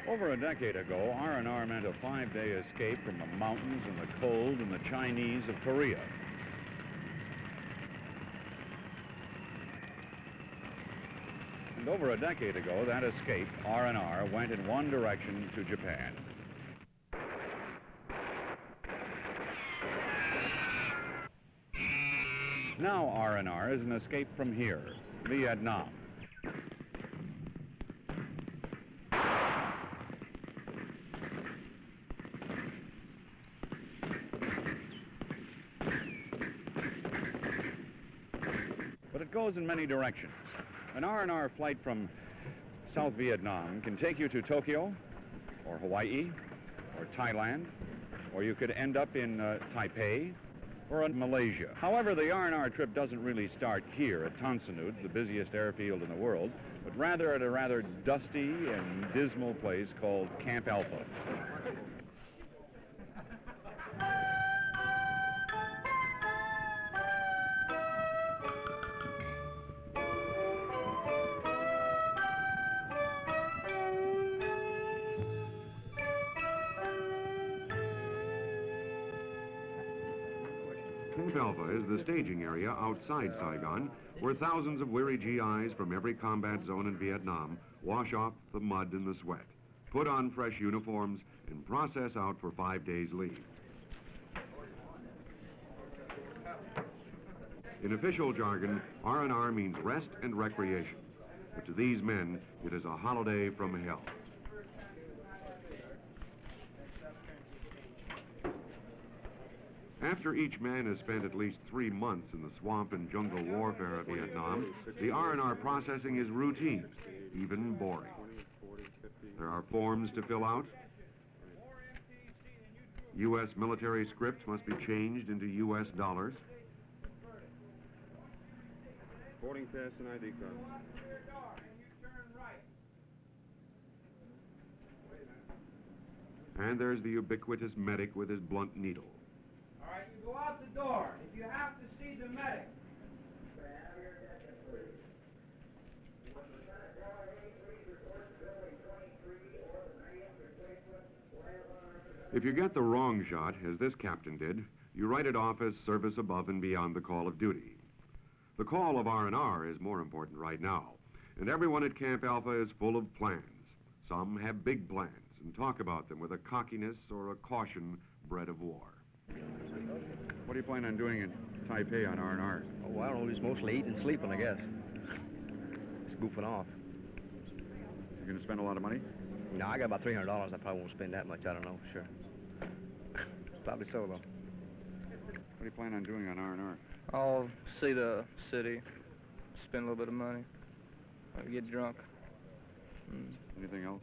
Over a decade ago, R&R meant a 5-day escape from the mountains and the cold and the Chinese of Korea. And over a decade ago, that escape, R&R, went in one direction to Japan. Now R&R is an escape from here, Vietnam. But it goes in many directions. An R&R flight from South Vietnam can take you to Tokyo, or Hawaii, or Thailand, or you could end up in Taipei, or in Malaysia. However, the R&R trip doesn't really start here at Tan Son Nhut, the busiest airfield in the world, but rather at a rather dusty and dismal place called Camp Alpha. Camp Alpha is the staging area outside Saigon, where thousands of weary GIs from every combat zone in Vietnam wash off the mud and the sweat, put on fresh uniforms, and process out for 5 days leave. In official jargon, R&R means rest and recreation, but to these men, it is a holiday from hell. After each man has spent at least 3 months in the swamp and jungle warfare of Vietnam, the R&R processing is routine, even boring. There are forms to fill out. U.S. military script must be changed into U.S. dollars. Boarding pass and ID card. And there's the ubiquitous medic with his blunt needle. All right, you go out the door. If you have to see the medic. If you get the wrong shot, as this captain did, you write it off as service above and beyond the call of duty. The call of R&R is more important right now, and everyone at Camp Alpha is full of plans. Some have big plans and talk about them with a cockiness or a caution bred of war. What do you plan on doing in Taipei on R&R? Oh, I don't know, just mostly eating and sleeping, I guess. Just goofing off. You're going to spend a lot of money? No, I got about $300. I probably won't spend that much, I don't know, for sure. Probably so, though. What do you plan on doing on R&R? I'll see the city, spend a little bit of money, get drunk. Anything else?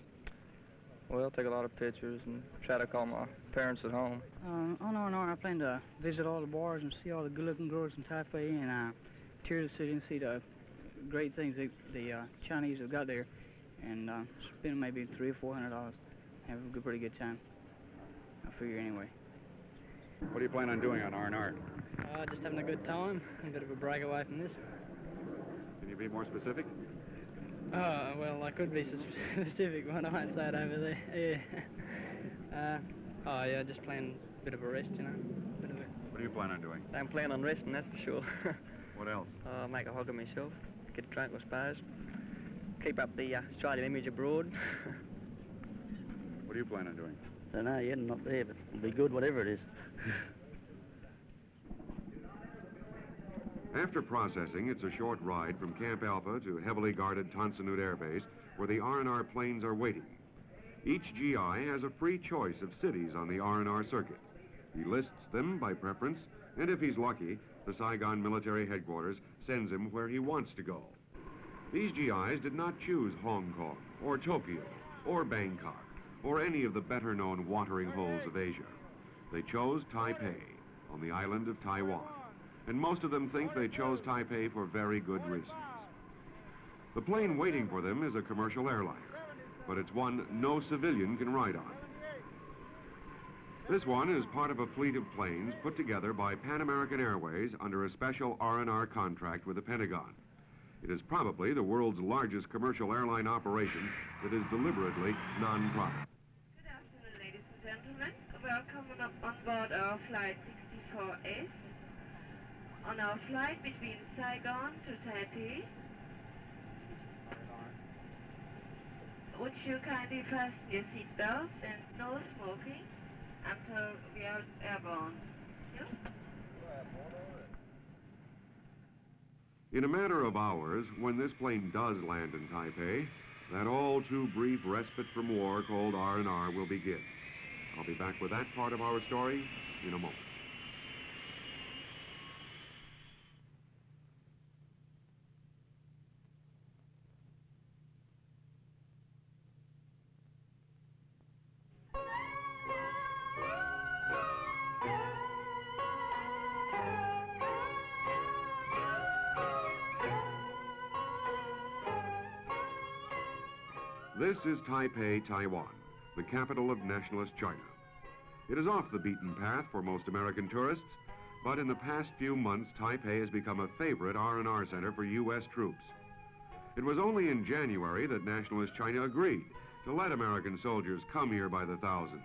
Well, take a lot of pictures and try to call my parents at home. On R&R, I plan to visit all the bars and see all the good-looking girls in Taipei and tour the city and see the great things that the Chinese have got there, and spend maybe $300 or $400. Have a pretty good time. I figure anyway. What do you plan on doing on R&R? Just having a good time. A bit of a break away from this. Can you be more specific? Well, I could be specific, but I might say it over there. Yeah. Yeah, just playing a bit of a rest, you know. Bit of a... What do you plan on doing? I'm planning on resting, that's for sure. What else? Make a hog of myself, get drunk, I suppose. Keep up the Australian image abroad. What do you plan on doing? I don't know yet, I'm not there, but it'll be good, whatever it is. After processing, it's a short ride from Camp Alpha to heavily guarded Tan Son Nhut Air Base, where the R&R planes are waiting. Each GI has a free choice of cities on the R&R circuit. He lists them by preference, and if he's lucky, the Saigon military headquarters sends him where he wants to go. These GIs did not choose Hong Kong, or Tokyo, or Bangkok, or any of the better-known watering holes of Asia. They chose Taipei, on the island of Taiwan. And most of them think they chose Taipei for very good reasons. The plane waiting for them is a commercial airliner, but it's one no civilian can ride on. This one is part of a fleet of planes put together by Pan American Airways under a special R&R contract with the Pentagon. It is probably the world's largest commercial airline operation that is deliberately non-profit. Good afternoon, ladies and gentlemen. Welcome on board our flight 64S. On our flight between Saigon to Taipei, would you kindly fasten your seatbelts and no smoking until we are airborne? Thank you. In a matter of hours, when this plane does land in Taipei, that all too brief respite from war called R&R will begin. I'll be back with that part of our story in a moment. This is Taipei, Taiwan, the capital of nationalist China. It is off the beaten path for most American tourists, but in the past few months, Taipei has become a favorite R&R center for U.S. troops. It was only in January that nationalist China agreed to let American soldiers come here by the thousands,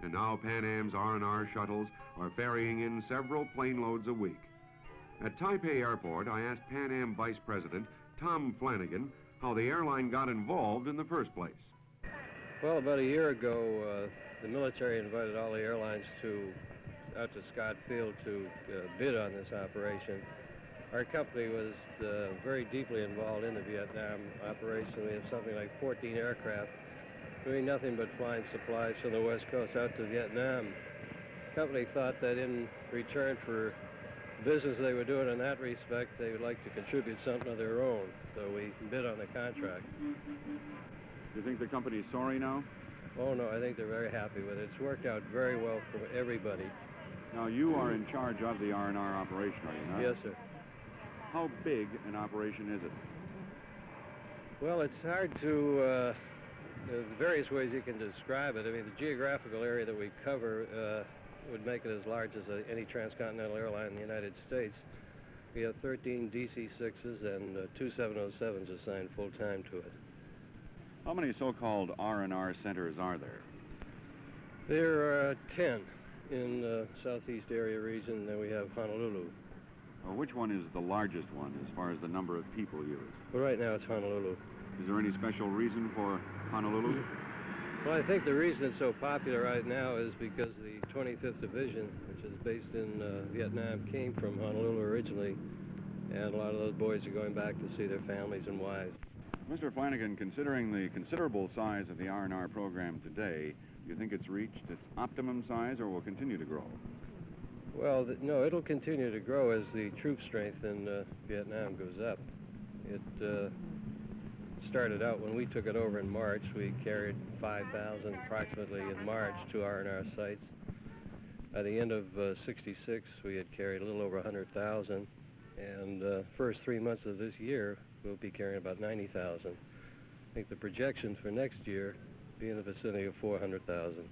and now Pan Am's R&R shuttles are ferrying in several plane loads a week. At Taipei Airport, I asked Pan Am Vice President Tom Flanagan how the airline got involved in the first place. Well, about a year ago, the military invited all the airlines out to Scott Field to bid on this operation. Our company was very deeply involved in the Vietnam operation. We have something like 14 aircraft doing nothing but flying supplies from the West Coast out to Vietnam. The company thought that in return for business they were doing in that respect, they would like to contribute something of their own. So we bid on the contract. Do you think the company's sorry now? Oh, no, I think they're very happy with it. It's worked out very well for everybody. Now, you are in charge of the R&R operation, are you not? Yes, sir. How big an operation is it? Well, it's hard to, there's various ways you can describe it. I mean, the geographical area that we cover would make it as large as any transcontinental airline in the United States. We have 13 DC-6s and 2 707s assigned full-time to it. How many so-called R&R centers are there? There are 10 in the Southeast area region, then we have Honolulu. Well, which one is the largest one as far as the number of people used? Well, right now it's Honolulu. Is there any special reason for Honolulu? Well, I think the reason it's so popular right now is because the 25th Division, which is based in Vietnam, came from Honolulu originally, and a lot of those boys are going back to see their families and wives. Mr. Flanagan, considering the considerable size of the R&R program today, do you think it's reached its optimum size or will continue to grow? Well, no, it'll continue to grow as the troop strength in Vietnam goes up. It started out when we took it over in March. We carried 5,000 approximately in March to R&R sites. By the end of '66, we had carried a little over 100,000, and first 3 months of this year, we'll be carrying about 90,000. I think the projections for next year be in the vicinity of 400,000.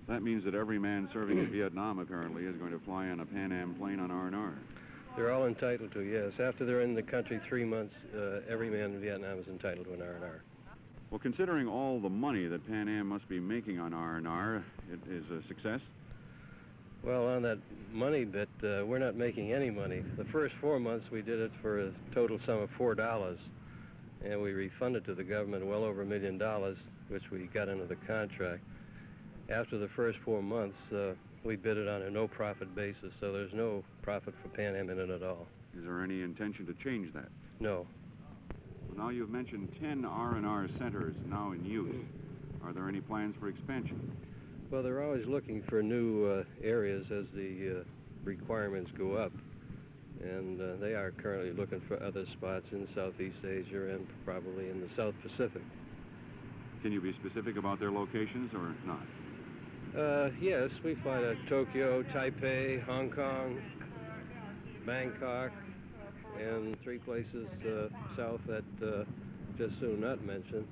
That means that every man serving in Vietnam, apparently, is going to fly on a Pan Am plane on R&R. They're all entitled to, yes. After they're in the country 3 months, every man in Vietnam is entitled to an R&R. Well, considering all the money that Pan Am must be making on R&R, it is a success? Well, on that money bit, we're not making any money. The first 4 months, we did it for a total sum of $4, and we refunded to the government well over $1 million, which we got into the contract. After the first 4 months, we bid it on a no-profit basis, so there's no profit for Pan Am in it at all. Is there any intention to change that? No. Well, now you've mentioned 10 R&R centers now in use. Are there any plans for expansion? Well, they're always looking for new areas as the requirements go up. And they are currently looking for other spots in Southeast Asia and probably in the South Pacific. Can you be specific about their locations or not? Yes, we fly to Tokyo, Taipei, Hong Kong, Bangkok, and 3 places south that just soon not mentioned.